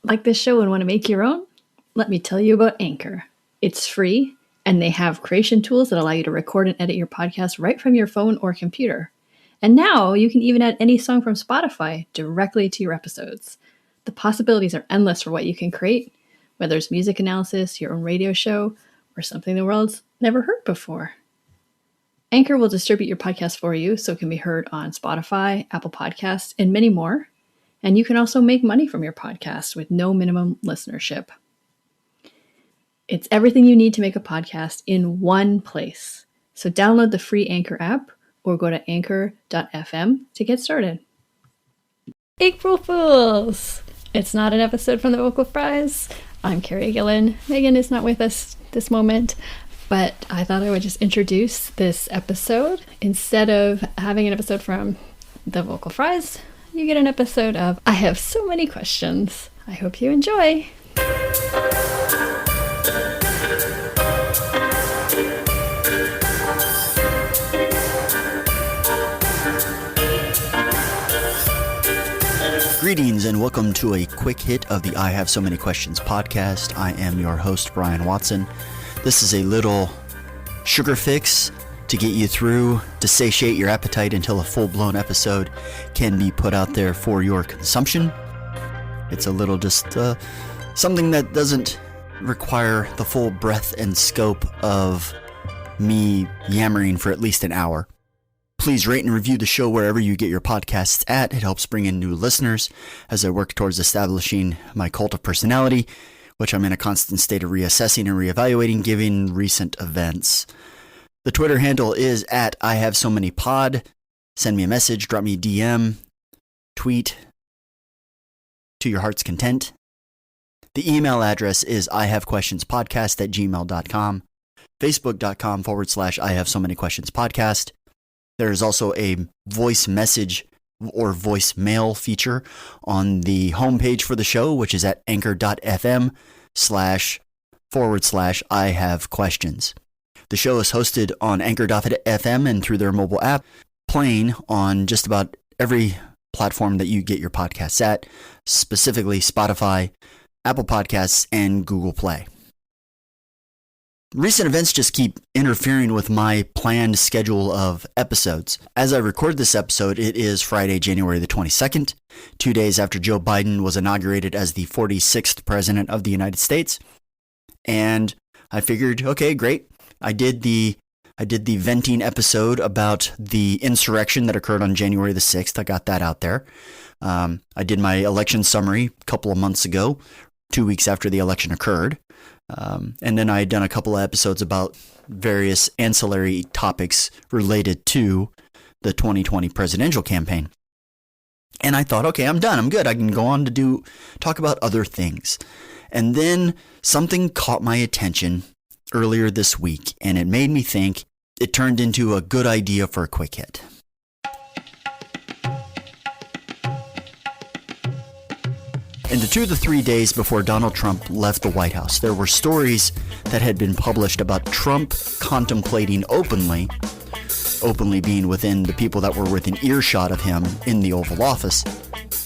Like this show and want to make your own? Let me tell you about Anchor. It's free, and they have creation tools that allow you to record and edit your podcast right from your phone or computer. And now you can even add any song from Spotify directly to your episodes. The possibilities are endless for what you can create, whether it's music analysis, your own radio show, or something the world's never heard before. Anchor will distribute your podcast for you so it can be heard on Spotify, Apple Podcasts, and many more. And you can also make money from your podcast with no minimum listenership. It's everything you need to make a podcast in one place. So download the free Anchor app or go to anchor.fm to get started. April Fools! It's not an episode from the Vocal Fries. I'm Carrie Gillen. Megan is not with us this moment, but I thought I would just introduce this episode. Instead of having an episode from the Vocal Fries, you get an episode of I Have So Many Questions. I hope you enjoy. Greetings and welcome to a quick hit of the I Have So Many Questions podcast. I am your host, Brian Watson. This is a little sugar fix to get you through, to satiate your appetite until a full-blown episode can be put out there for your consumption. It's a little just something that doesn't require the full breadth and scope of me yammering for at least an hour. Please rate and review the show wherever you get your podcasts at. It helps bring in new listeners as I work towards establishing my cult of personality, which I'm in a constant state of reassessing and reevaluating given recent events. The Twitter handle is at I Have So Many Pod. Send me a message, drop me a DM, tweet to your heart's content. The email address is ihavequestionspodcast@gmail.com, facebook.com/I Have So Many Questions podcast. There is also a voice message or voicemail feature on the homepage for the show, which is at anchor.fm// have questions. The show is hosted on anchor.fm and through their mobile app, playing on just about every platform that you get your podcasts at, specifically Spotify, Apple Podcasts, and Google Play. Recent events just keep interfering with my planned schedule of episodes. As I record this episode, it is Friday, January the 22nd, 2 days after Joe Biden was inaugurated as the 46th president of the United States. And I figured, okay, great. I did the venting episode about the insurrection that occurred on January the 6th. I got that out there. I did my election summary a couple of months ago, 2 weeks after the election occurred. And then I had done a couple of episodes about various ancillary topics related to the 2020 presidential campaign. And I thought, okay, I'm done. I'm good. I can go on to talk about other things. And then something caught my attention earlier this week, and it made me think. It turned into a good idea for a quick hit. In the 2 to 3 days before Donald Trump left the White House, there were stories that had been published about Trump contemplating openly being within the people that were within earshot of him in the Oval Office,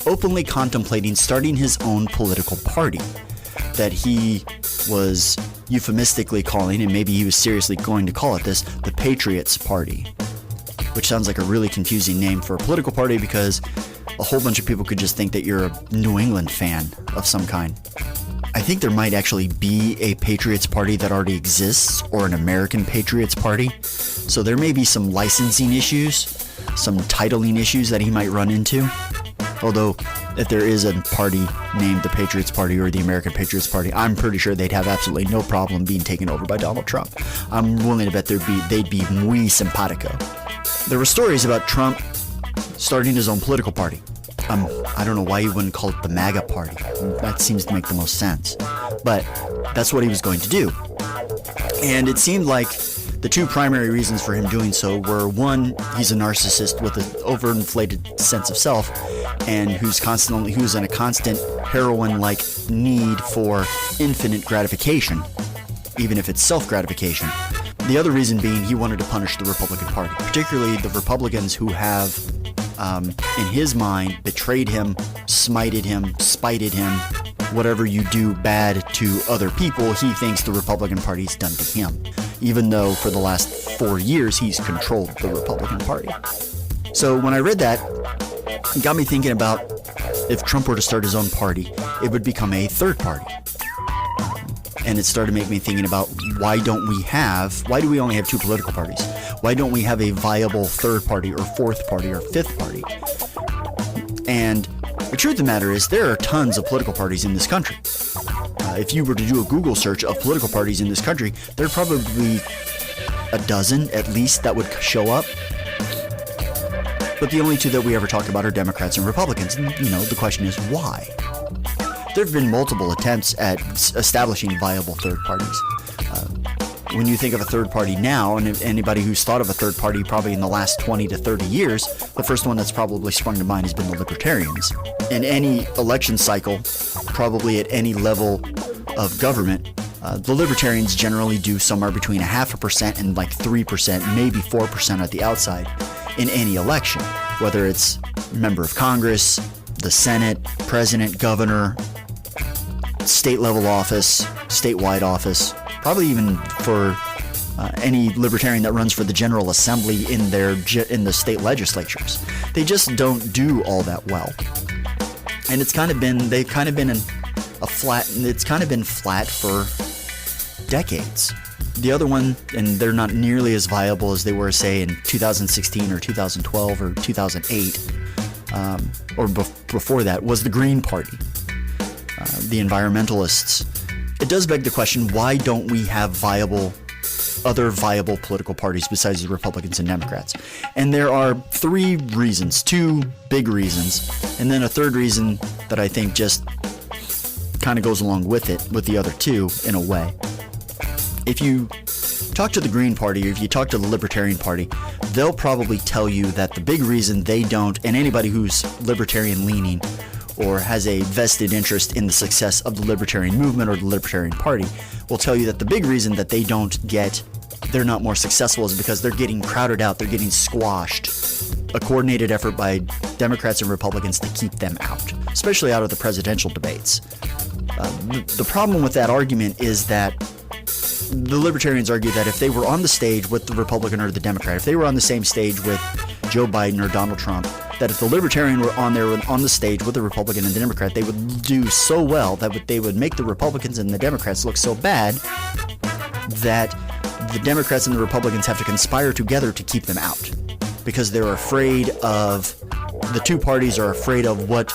openly contemplating starting his own political party that he was euphemistically calling, and maybe he was seriously going to call it this, the Patriots Party, which sounds like a really confusing name for a political party because a whole bunch of people could just think that you're a New England fan of some kind. I think there might actually be a Patriots Party that already exists, or an American Patriots Party, so there may be some licensing issues, some titling issues that he might run into. Although, if there is a party named the Patriots Party or the American Patriots Party, I'm pretty sure they'd have absolutely no problem being taken over by Donald Trump. I'm willing to bet they'd be muy simpatico. There were stories about Trump starting his own political party. I don't know why you wouldn't call it the MAGA party. That seems to make the most sense. But that's what he was going to do. And it seemed like the two primary reasons for him doing so were, one, he's a narcissist with an overinflated sense of self, and who's in a constant heroin-like need for infinite gratification, even if it's self-gratification. The other reason being he wanted to punish the Republican Party, particularly the Republicans who have, in his mind, betrayed him, smited him, spited him, whatever you do bad to other people, he thinks the Republican Party's done to him, even though for the last 4 years he's controlled the Republican Party. So when I read that, it got me thinking about if Trump were to start his own party, it would become a third party. And it started making me thinking about why do we only have 2 political parties? Why don't we have a viable third party or fourth party or fifth party? And the truth of the matter is there are tons of political parties in this country. If you were to do a Google search of political parties in this country, there are probably a dozen at least that would show up. But the only 2 that we ever talk about are Democrats and Republicans. And, the question is why? There have been multiple attempts at establishing viable third parties. When you think of a third party now, and anybody who's thought of a third party probably in the last 20 to 30 years, the first one that's probably sprung to mind has been the Libertarians. In any election cycle, probably at any level of government, the Libertarians generally do somewhere between 0.5% and like 3%, maybe 4% at the outside in any election, whether it's member of Congress, the Senate, president, governor, state level office, statewide office, probably even for any libertarian that runs for the General Assembly in the state legislatures. They just don't do all that well. And it's kind of been flat for decades. The other one, and they're not nearly as viable as they were, say, in 2016 or 2012 or 2008, or before that, was the Green Party, the environmentalists. It does beg the question, why don't we have other viable political parties besides the Republicans and Democrats? And there are 3 reasons, 2 big reasons, and then a third reason that I think just kind of goes along with it, with the other 2 in a way. If you talk to the Green Party or if you talk to the Libertarian Party, they'll probably tell you that the big reason they don't, and anybody who's libertarian leaning or has a vested interest in the success of the libertarian movement or the Libertarian Party, will tell you that the big reason that they're not more successful is because they're getting crowded out, they're getting squashed. A coordinated effort by Democrats and Republicans to keep them out, especially out of the presidential debates. The problem with that argument is that the Libertarians argue that if they were on the stage with the Republican or the Democrat, if they were on the same stage with Joe Biden or Donald Trump, that if the Libertarian were on the stage with the Republican and the Democrat, they would do so well that they would make the Republicans and the Democrats look so bad that the Democrats and the Republicans have to conspire together to keep them out, because they're afraid of, the 2 parties are afraid of what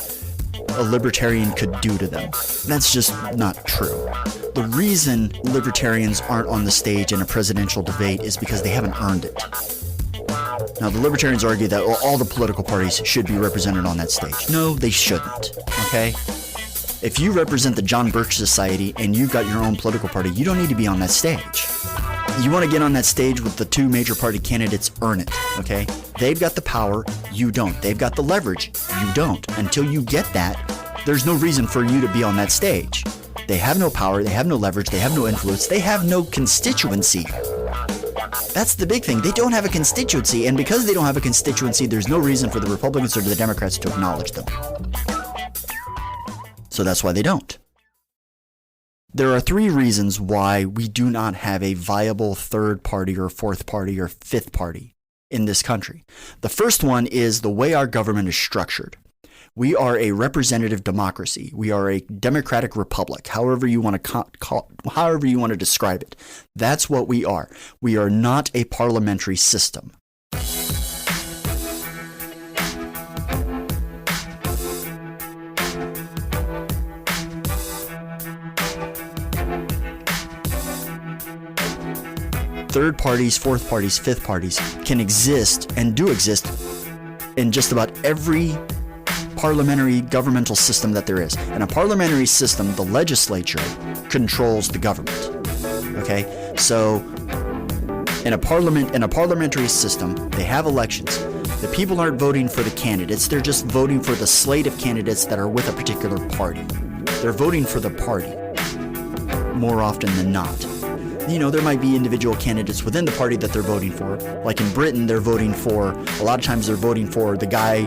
a libertarian could do to them. That's just not true. The reason libertarians aren't on the stage in a presidential debate is because they haven't earned it. Now, the libertarians argue that all the political parties should be represented on that stage. No, they shouldn't, okay? If you represent the John Birch Society and you've got your own political party, you don't need to be on that stage. You want to get on that stage with the 2 major party candidates, earn it, okay? They've got the power, you don't. They've got the leverage, you don't. Until you get that, there's no reason for you to be on that stage. They have no power, they have no leverage, they have no influence, they have no constituency. That's the big thing. They don't have a constituency, and because they don't have a constituency, there's no reason for the Republicans or the Democrats to acknowledge them. So that's why they don't. There are 3 reasons why we do not have a viable third party or fourth party or fifth party in this country. The first one is the way our government is structured. We are a representative democracy. We are a democratic republic, however you want to describe it. That's what we are. We are not a parliamentary system. Third parties, fourth parties, fifth parties can exist and do exist in just about every parliamentary governmental system that there is. In a parliamentary system, the legislature controls the government. Okay? So in a parliamentary system, they have elections. The people aren't voting for the candidates, they're just voting for the slate of candidates that are with a particular party. They're voting for the party more often than not. You know, there might be individual candidates within the party that they're voting for. Like in Britain, a lot of times they're voting for the guy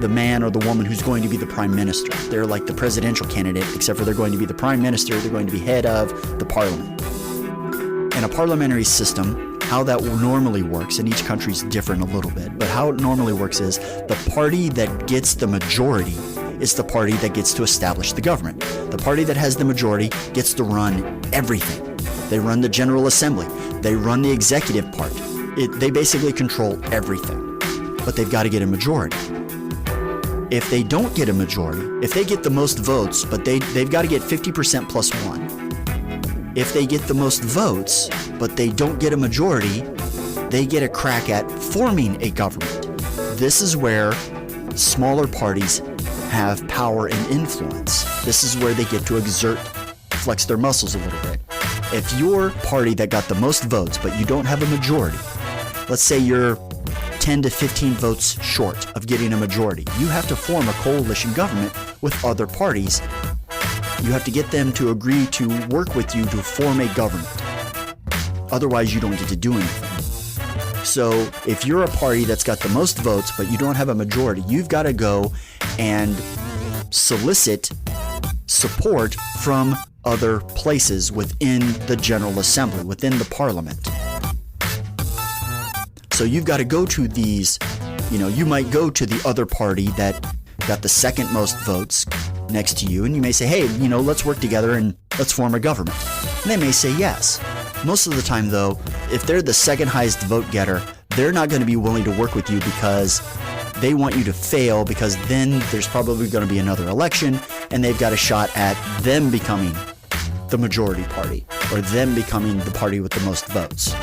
the man or the woman who's going to be the prime minister. They're like the presidential candidate, except for they're going to be the prime minister. They're going to be head of the parliament. In a parliamentary system, how that normally works, and each country's different a little bit, but how it normally works is the party that gets the majority is the party that gets to establish the government. The party that has the majority gets to run everything. They run the General Assembly. They run the executive part. They basically control everything, but they've got to get a majority. If they don't get a majority, if they get the most votes, but they've got to get 50% plus one. If they get the most votes, but they don't get a majority, they get a crack at forming a government. This is where smaller parties have power and influence. This is where they get to flex their muscles a little bit. If your party that got the most votes, but you don't have a majority, let's say you're 10 to 15 votes short of getting a majority, you have to form a coalition government with other parties. You have to get them to agree to work with you to form a government. Otherwise, you don't get to do anything. So if you're a party that's got the most votes, but you don't have a majority, you've got to go and solicit support from other places within the General Assembly, within the Parliament. So you've got to go to these, you might go to the other party that got the second most votes next to you, and you may say, hey, let's work together and let's form a government. And they may say yes. Most of the time, though, if they're the second highest vote getter, they're not going to be willing to work with you because they want you to fail, because then there's probably going to be another election and they've got a shot at them becoming the majority party or them becoming the party with the most votes.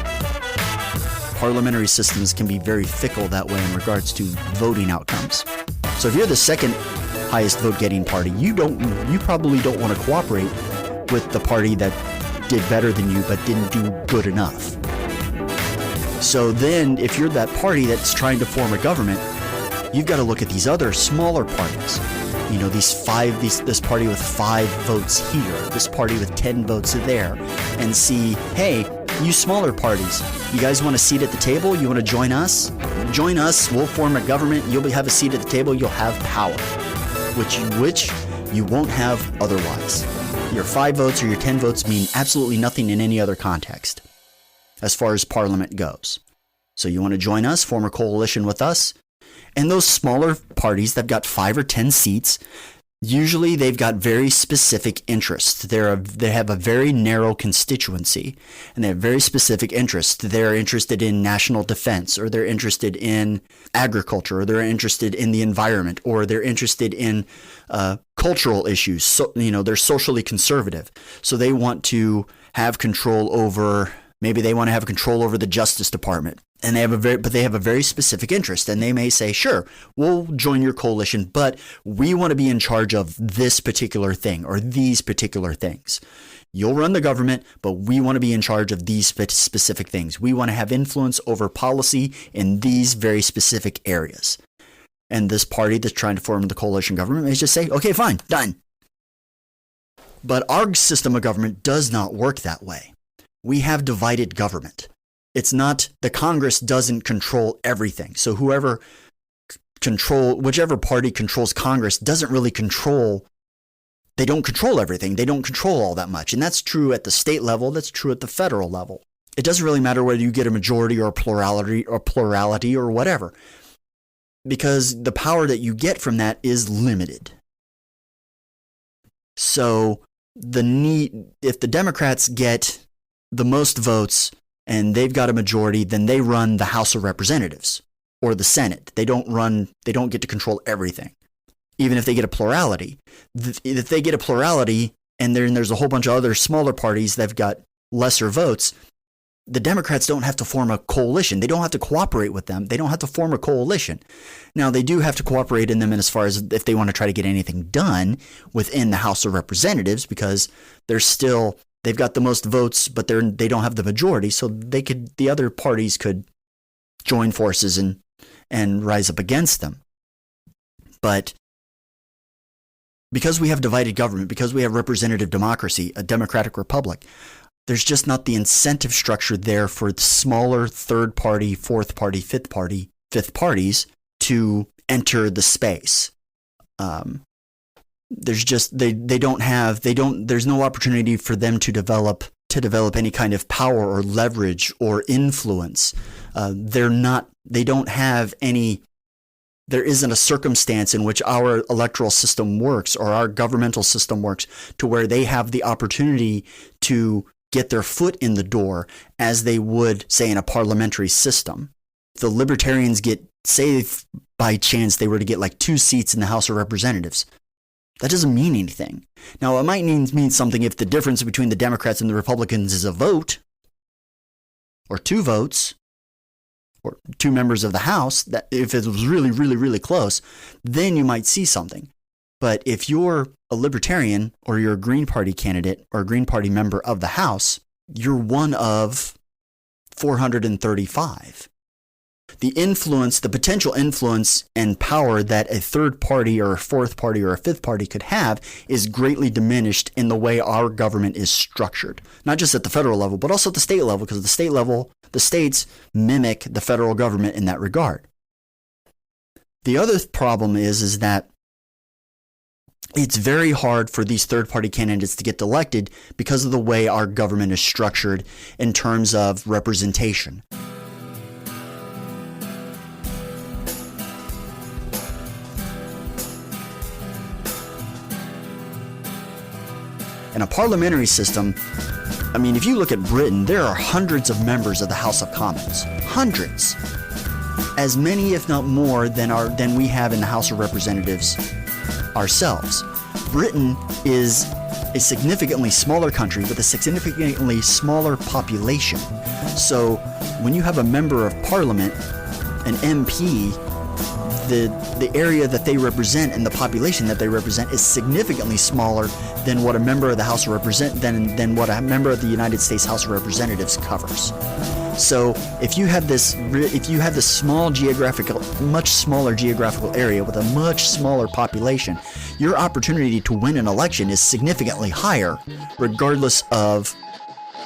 Parliamentary systems can be very fickle that way in regards to voting outcomes. So if you're the second highest vote getting party, you probably don't want to cooperate with the party that did better than you but didn't do good enough. So then if you're that party that's trying to form a government, you've got to look at these other smaller parties. This party with 5 votes here, this party with 10 votes there, and see, hey, you smaller parties, you guys want a seat at the table? You want to join us? Join us, we'll form a government, you'll have a seat at the table, you'll have power, which you won't have otherwise. Your 5 votes or your 10 votes mean absolutely nothing in any other context as far as Parliament goes. So you want to join us, form a coalition with us? And those smaller parties that've got 5 or 10 seats, usually they've got very specific interests. They have a very narrow constituency, and they have very specific interests. They're interested in national defense, or they're interested in agriculture, or they're interested in the environment, or they're interested in cultural issues. So, they're socially conservative. So they want to have control over, maybe they want to have control over the Justice Department. And they have a very specific interest, and they may say, sure, we'll join your coalition, but we want to be in charge of this particular thing or these particular things. You'll run the government, but we want to be in charge of these specific things. We want to have influence over policy in these very specific areas. And this party that's trying to form the coalition government may just say, okay, fine, done. But our system of government does not work that way. We have divided government. It's not, the Congress doesn't control everything. So whichever party controls Congress doesn't really they don't control everything. They don't control all that much. And that's true at the state level. That's true at the federal level. It doesn't really matter whether you get a majority or a plurality or whatever, because the power that you get from that is limited. So if the Democrats get the most votes and they've got a majority, then they run the House of Representatives or the Senate. They don't get to control everything. Even if they get a plurality. If they get a plurality and then there's a whole bunch of other smaller parties that've got lesser votes, the Democrats don't have to form a coalition. They don't have to cooperate with them. They don't have to form a coalition. Now, they do have to cooperate in them in as far as if they want to try to get anything done within the House of Representatives, because they've got the most votes, but they don't have the majority. So the other parties could join forces and rise up against them. But because we have divided government, because we have representative democracy, a democratic republic, there's just not the incentive structure there for the smaller third party, fourth party, fifth parties to enter the space. There's just there's no opportunity for them to develop any kind of power or leverage or influence. They don't have any. There isn't a circumstance in which our electoral system works or our governmental system works to where they have the opportunity to get their foot in the door as they would, say, in a parliamentary system. The libertarians say by chance they were to get like 2 seats in the House of Representatives. That doesn't mean anything. Now, it might mean something if the difference between the Democrats and the Republicans is a vote, or 2 votes, or 2 members of the House. That if it was really, really, really close, then you might see something. But if you're a libertarian or you're a Green Party candidate or a Green Party member of the House, you're one of 435. The potential influence and power that a third party or a fourth party or a fifth party could have is greatly diminished in the way our government is structured. Not just at the federal level, but also at the state level, because at the state level, the states mimic the federal government in that regard. The other problem is that it's very hard for these third-party candidates to get elected because of the way our government is structured in terms of representation. In a parliamentary system, I mean, if you look at Britain, there are hundreds of members of the House of Commons. Hundreds. As many, if not more, than we have in the House of Representatives ourselves. Britain is a significantly smaller country with a significantly smaller population. So when you have a member of parliament, an MP, the area that they represent and the population that they represent is significantly smaller than what a member of the House of than what a member of the United States House of Representatives covers. So if you have this much smaller geographical area with a much smaller population, your opportunity to win an election is significantly higher, regardless of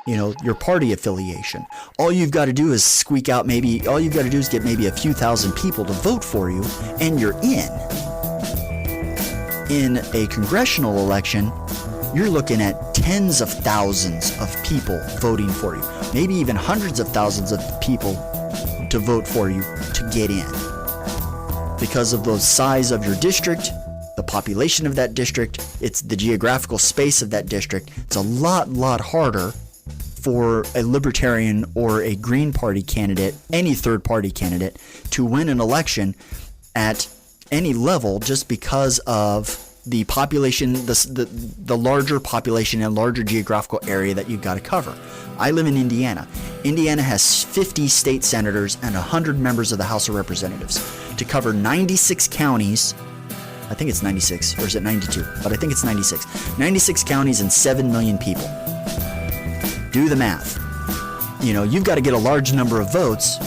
your party affiliation. All you've got to do is get maybe a few thousand people to vote for you, and you're in. In a congressional election, you're looking at tens of thousands of people voting for you, maybe even hundreds of thousands of people to vote for you to get in. Because of the size of your district, the population of that district, it's the geographical space of that district, it's a lot harder for a libertarian or a Green Party candidate, any third party candidate, to win an election at any level just because of the population, the larger population and larger geographical area that you've got to cover. I live in Indiana. Indiana has 50 state senators and 100 members of the House of Representatives to cover 96 counties. I think it's 96, or is it 92? But I think it's 96. 96 counties and 7 million people. Do the math. You've got to get a large number of votes,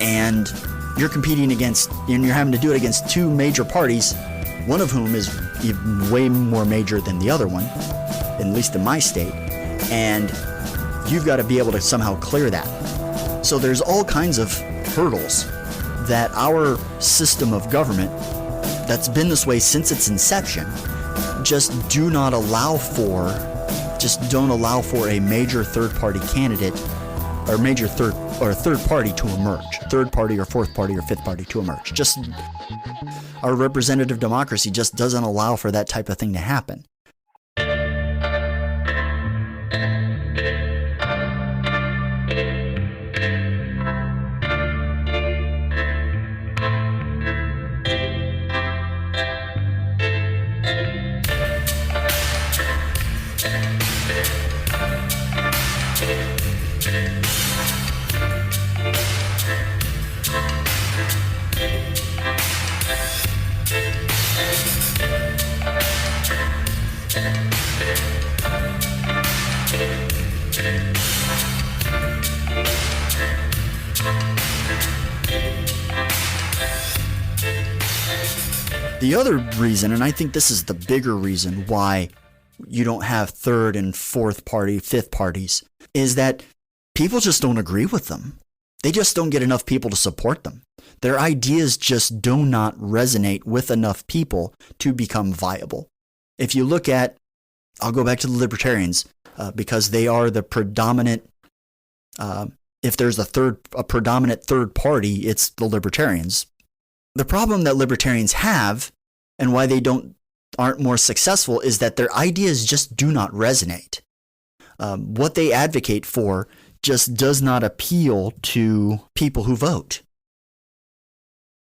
and you're having to do it against 2 major parties, one of whom is way more major than the other one, at least in my state, and you've got to be able to somehow clear that. So there's all kinds of hurdles that our system of government, that's been this way since its inception, don't allow for a major third-party candidate or a third party to emerge. Third party or fourth party or fifth party to emerge. Just our representative democracy just doesn't allow for that type of thing to happen. The other reason, and I think this is the bigger reason why you don't have third and fourth party, fifth parties, is that people just don't agree with them. They just don't get enough people to support them. Their ideas just do not resonate with enough people to become viable. If you look at, I'll go back to the libertarians, because they are the predominant, if there's a predominant third party, it's the libertarians. The problem that libertarians have, and why they aren't more successful, is that their ideas just do not resonate. What they advocate for just does not appeal to people who vote.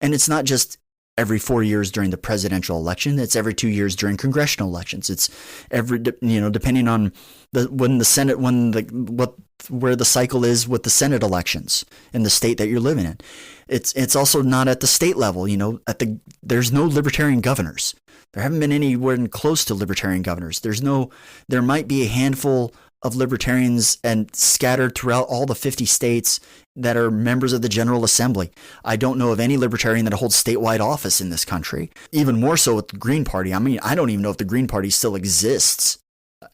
And it's not just every 4 years during the presidential election. It's every 2 years during congressional elections. It's depending on where the cycle is with the Senate elections in the state that you're living in. It's also not at the state level. There's no libertarian governors. There haven't been anywhere close to libertarian governors. There might be a handful of libertarians and scattered throughout all the 50 states that are members of the General Assembly. I don't know of any libertarian that holds statewide office in this country. Even more so with the Green Party. I mean, I don't even know if the Green Party still exists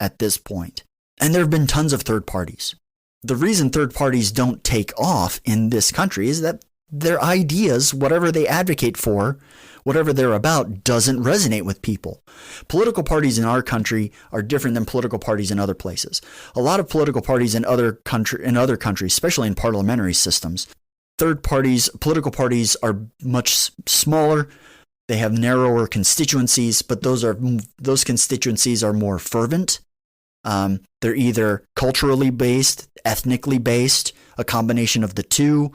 at this point. And there have been tons of third parties. The reason third parties don't take off in this country is that their ideas, whatever they advocate for, whatever they're about, doesn't resonate with people. Political parties in our country are different than political parties in other places. A lot of political parties in other countries, especially in parliamentary systems, political parties are much smaller. They have narrower constituencies, but those constituencies are more fervent. They're either culturally based, ethnically based, a combination of the two.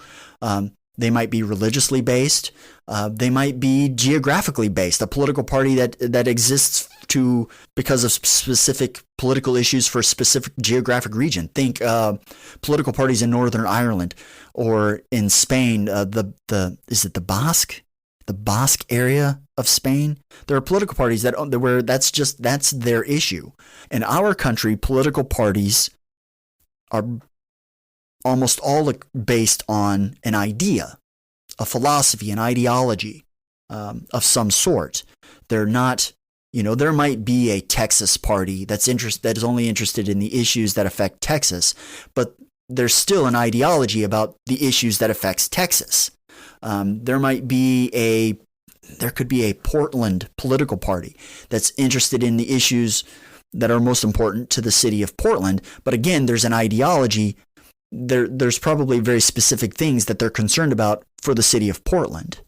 They might be religiously based. They might be geographically based. A political party that exists because of specific political issues for a specific geographic region. Think political parties in Northern Ireland or in Spain. Is it the Basque? The Basque area of Spain. There are political parties where that's their issue. In our country, political parties are almost all based on an idea, a philosophy, an ideology of some sort. They're not, there might be a Texas party that is only interested in the issues that affect Texas, but there's still an ideology about the issues that affects Texas. There could be a Portland political party that's interested in the issues that are most important to the city of Portland. But again, there's an ideology. There's probably very specific things that they're concerned about for the city of Portland,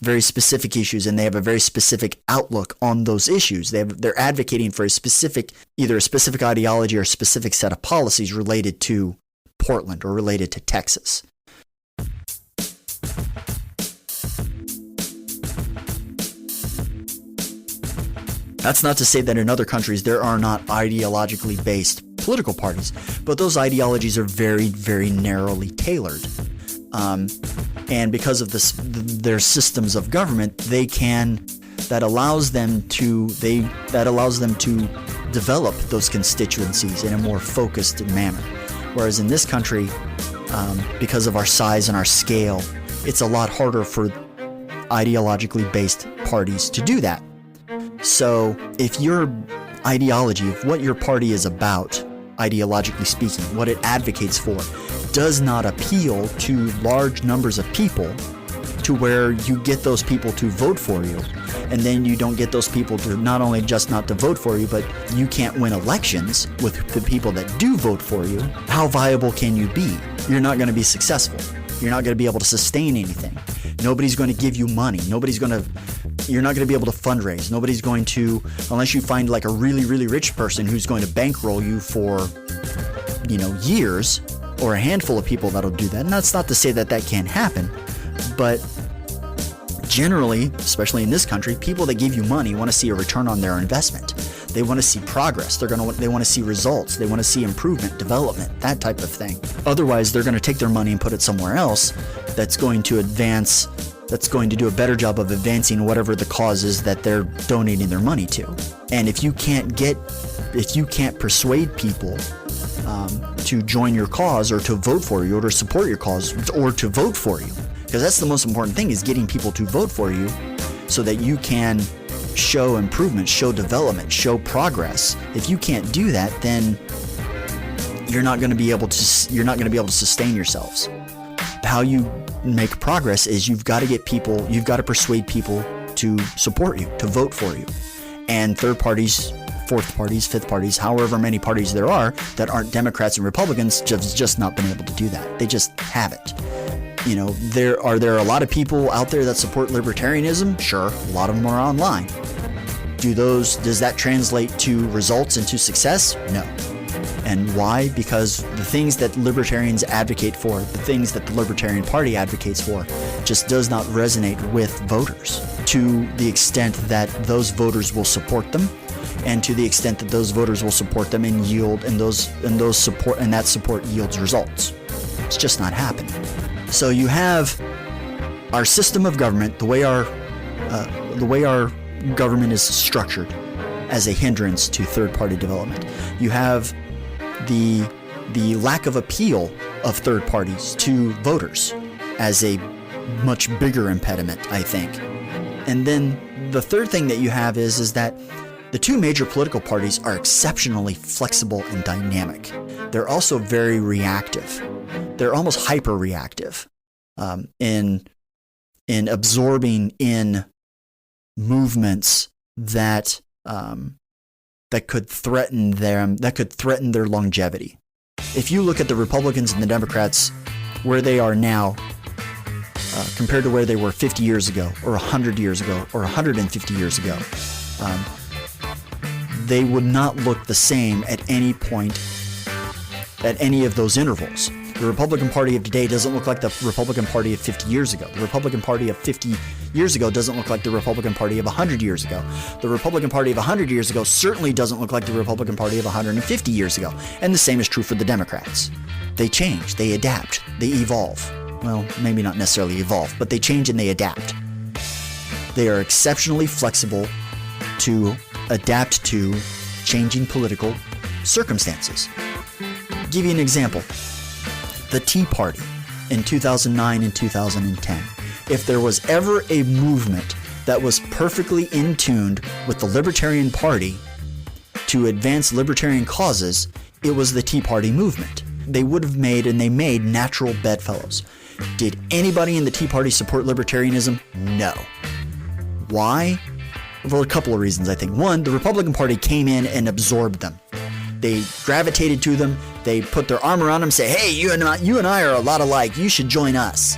very specific issues, and they have a very specific outlook on those issues. They're advocating for either a specific ideology or a specific set of policies related to Portland or related to Texas. That's not to say that in other countries there are not ideologically based political parties, but those ideologies are very, very narrowly tailored. And because of their systems of government, that allows them to develop those constituencies in a more focused manner. Whereas in this country, because of our size and our scale, it's a lot harder for ideologically based parties to do that. So if your ideology, if what your party is about, ideologically speaking, what it advocates for, does not appeal to large numbers of people to where you get those people to vote for you, and then you don't get those people to not only just not to vote for you, but you can't win elections with the people that do vote for you, how viable can you be? You're not going to be successful. You're not going to be able to sustain anything. Nobody's going to give you money. You're not going to be able to fundraise. Nobody's going to, unless you find like a really, really rich person who's going to bankroll you for, years, or a handful of people that'll do that. And that's not to say that can't happen, but generally, especially in this country, people that give you money want to see a return on their investment. They want to see progress. They want to see results. They want to see improvement, development, that type of thing. Otherwise, they're going to take their money and put it somewhere else that's going to do a better job of advancing whatever the cause is that they're donating their money to. And if you can't persuade people to join your cause or to vote for you or to support your cause or to vote for you, because that's the most important thing, is getting people to vote for you so that you can show improvement, show development, show progress. If you can't do that, then you're not going to be able to sustain yourselves. how you make progress is you've got to persuade people to support you, to vote for you. And third parties, fourth parties, fifth parties, however many parties there are that aren't Democrats and Republicans, just not been able to do that. They just haven't. There are a lot of people out there that support libertarianism? Sure, a lot of them are online. Does that translate to results and to success? No. And why? Because the things that libertarians advocate for, the things that the Libertarian Party advocates for, just does not resonate with voters to the extent that those voters will support them, and to the extent that those voters will support them and yield, and that support yields results. It's just not happening. So you have our system of government, the way our government is structured as a hindrance to third-party development. You have the lack of appeal of third parties to voters as a much bigger impediment, I think. And then the third thing that you have is that the two major political parties are exceptionally flexible and dynamic. They're also very reactive. They're almost hyper-reactive in absorbing in movements that could threaten their longevity. If you look at the Republicans and the Democrats, where they are now, compared to where they were 50 years ago, or 100 years ago, or 150 years ago, they would not look the same at any point, at any of those intervals. The Republican Party of today doesn't look like the Republican Party of 50 years ago. The Republican Party of 50 years ago doesn't look like the Republican Party of 100 years ago. The Republican Party of 100 years ago certainly doesn't look like the Republican Party of 150 years ago. And the same is true for the Democrats. They change, they adapt, they evolve. Well, maybe not necessarily evolve, but they change and they adapt. They are exceptionally flexible to adapt to changing political circumstances. I'll give you an example. The Tea Party in 2009 and 2010. If there was ever a movement that was perfectly in tune with the Libertarian Party to advance libertarian causes, it was the Tea Party movement. They made natural bedfellows. Did anybody in the Tea Party support libertarianism? No. Why? For a couple of reasons, I think. One, the Republican Party came in and absorbed them. They gravitated to them. They put their arm around them and say, hey, you and I are a lot alike. You should join us.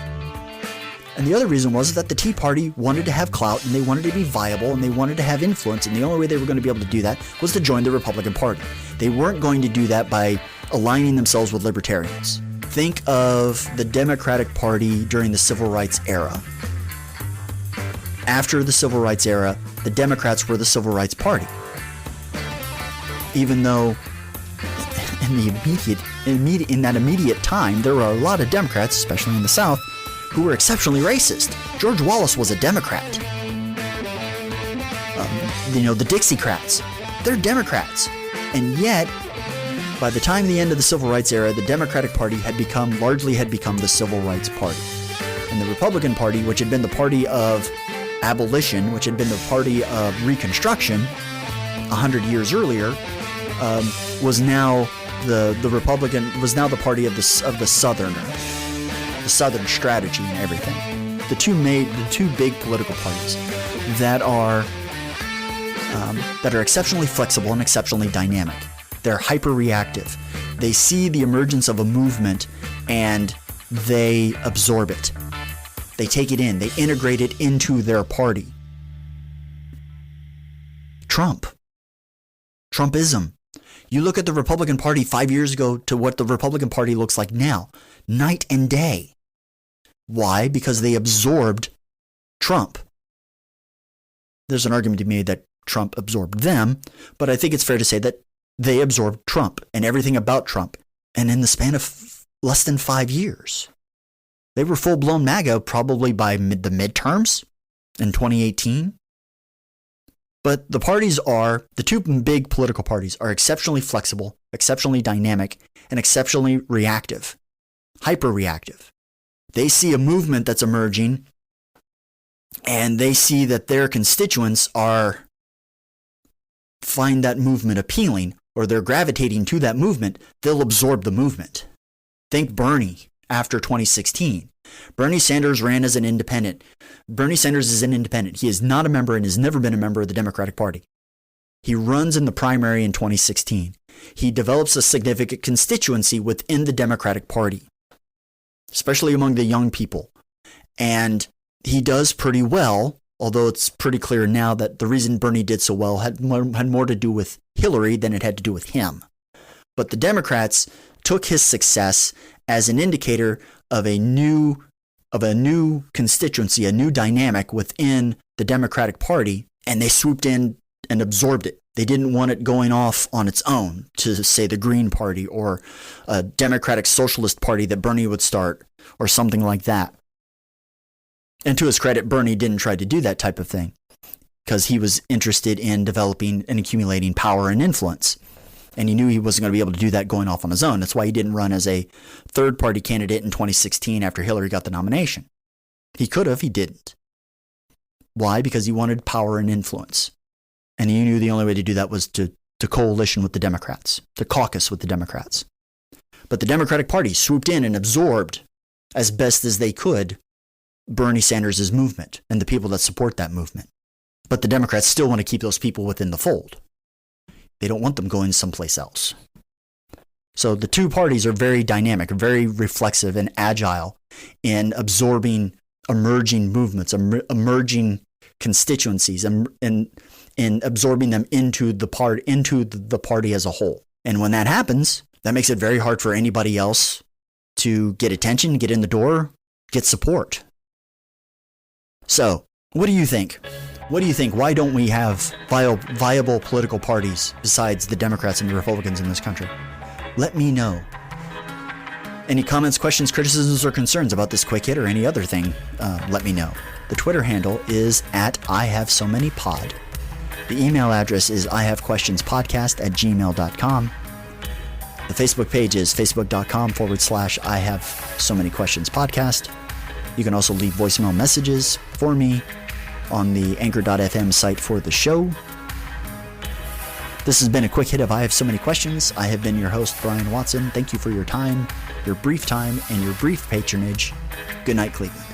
And the other reason was that the Tea Party wanted to have clout, and they wanted to be viable, and they wanted to have influence, and the only way they were going to be able to do that was to join the Republican Party. They weren't going to do that by aligning themselves with libertarians. Think of the Democratic Party during the Civil Rights era. After the Civil Rights era, the Democrats were the Civil Rights Party. Even though in that immediate time, there were a lot of Democrats, especially in the South, who were exceptionally racist. George Wallace was a Democrat. The Dixiecrats, they're Democrats. And yet, by the time the end of the Civil Rights era, the Democratic Party had largely become the Civil Rights Party. And the Republican Party, which had been the party of abolition, which had been the party of Reconstruction 100 years earlier, was now the party of the Southerner, the Southern strategy and everything. The two big political parties that are exceptionally flexible and exceptionally dynamic. They're hyper-reactive. They see the emergence of a movement and they absorb it. They take it in. They integrate it into their party. Trumpism. You look at the Republican Party 5 years ago to what the Republican Party looks like now. Night and day. Why? Because they absorbed Trump. There's an argument to be made that Trump absorbed them, but I think it's fair to say that they absorbed Trump and everything about Trump. And in the span of less than 5 years, they were full-blown MAGA probably by the midterms in 2018. But the two big political parties are exceptionally flexible, exceptionally dynamic, and exceptionally reactive, hyper-reactive. They see a movement that's emerging, and they see that their constituents find that movement appealing, or they're gravitating to that movement. They'll absorb the movement. Think Bernie after 2016. Bernie Sanders ran as an independent. Bernie Sanders is an independent. He is not a member and has never been a member of the Democratic Party. He runs in the primary in 2016. He develops a significant constituency within the Democratic Party, especially among the young people. And he does pretty well, although it's pretty clear now that the reason Bernie did so well had more to do with Hillary than it had to do with him. But the Democrats took his success as an indicator of a new constituency, a new dynamic within the Democratic Party, and they swooped in and absorbed it. They didn't want it going off on its own to, say, the Green Party or a Democratic Socialist Party that Bernie would start or something like that. And to his credit, Bernie didn't try to do that type of thing because he was interested in developing and accumulating power and influence. And he knew he wasn't going to be able to do that going off on his own. That's why he didn't run as a third-party candidate in 2016 after Hillary got the nomination. He could have, he didn't. Why? Because he wanted power and influence. And he knew the only way to do that was to coalition with the Democrats, to caucus with the Democrats. But the Democratic Party swooped in and absorbed, as best as they could, Bernie Sanders' movement and the people that support that movement. But the Democrats still want to keep those people within the fold. They don't want them going someplace else. So the two parties are very dynamic, very reflexive and agile in absorbing emerging movements, emerging constituencies, and absorbing them into the party as a whole. And when that happens, that makes it very hard for anybody else to get attention, get in the door, get support. So, what do you think? What do you think? Why don't we have viable political parties besides the Democrats and the Republicans in this country? Let me know. Any comments, questions, criticisms, or concerns about this quick hit or any other thing, let me know. The Twitter handle is @IHaveSoManyPod. The email address is ihavequestionspodcast@gmail.com. The Facebook page is facebook.com/IHaveSoManyQuestionsPodcast. You can also leave voicemail messages for me on the anchor.fm site for the show. This has been a quick hit of I Have So Many Questions. I have been your host, Brian Watson. Thank you for your time, your brief time, and your brief patronage. Good night, Cleveland.